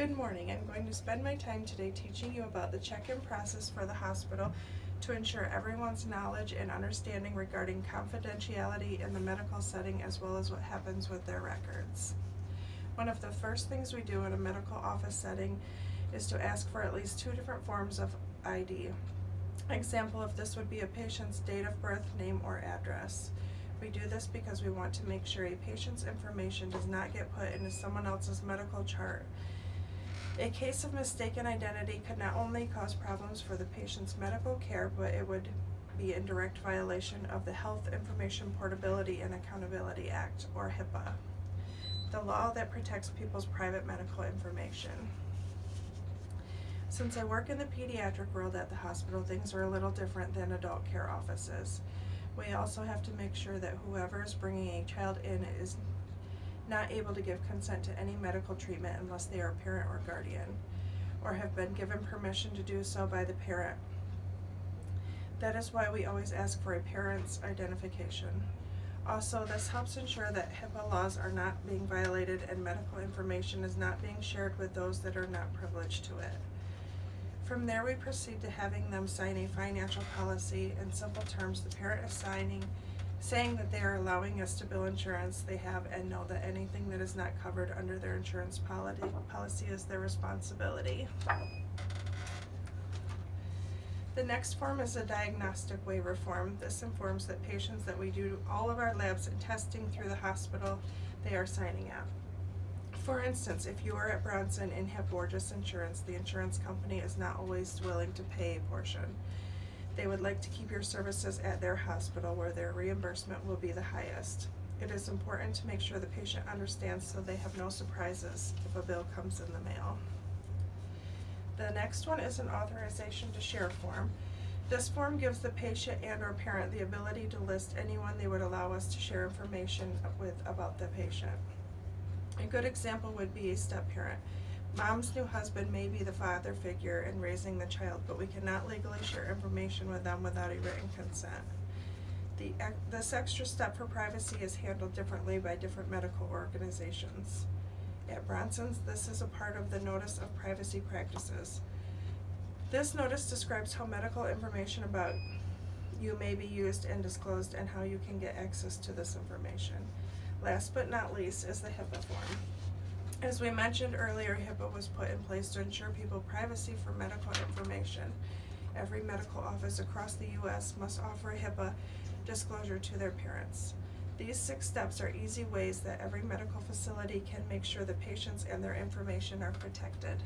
Good morning. I'm going to spend my time today teaching you about the check-in process for the hospital to ensure everyone's knowledge and understanding regarding confidentiality in the medical setting as well as what happens with their records. One of the first things we do in a medical office setting is to ask for at least 2 different forms of ID. An example of this would be a patient's date of birth, name, or address. We do this because we want to make sure a patient's information does not get put into someone else's medical chart. A case of mistaken identity could not only cause problems for the patient's medical care, but it would be in direct violation of the Health Information Portability and Accountability Act, or HIPAA, the law that protects people's private medical information. Since I work in the pediatric world at the hospital, things are a little different than adult care offices. We also have to make sure that whoever is bringing a child in is not able to give consent to any medical treatment unless they are a parent or guardian, or have been given permission to do so by the parent. That is why we always ask for a parent's identification. Also, this helps ensure that HIPAA laws are not being violated and medical information is not being shared with those that are not privileged to it. From there, we proceed to having them sign a financial policy. In simple terms, the parent is saying that they are allowing us to bill insurance they have and know that anything that is not covered under their insurance policy is their responsibility. The next form is a diagnostic waiver form. This informs that patients that we do all of our labs and testing through the hospital, they are signing out. For instance, if you are at Bronson in HIPAA or just insurance, the insurance company is not always willing to pay a portion. They would like to keep your services at their hospital where their reimbursement will be the highest. It is important to make sure the patient understands so they have no surprises if a bill comes in the mail. The next one is an authorization to share form. This form gives the patient and or parent the ability to list anyone they would allow us to share information with about the patient. A good example would be a step-parent. Mom's new husband may be the father figure in raising the child, but we cannot legally share information with them without a written consent. This extra step for privacy is handled differently by different medical organizations. At Bronson's, this is a part of the Notice of Privacy Practices. This notice describes how medical information about you may be used and disclosed and how you can get access to this information. Last but not least is the HIPAA form. As we mentioned earlier, HIPAA was put in place to ensure people's privacy for medical information. Every medical office across the U.S. must offer a HIPAA disclosure to their parents. These 6 steps are easy ways that every medical facility can make sure the patients and their information are protected.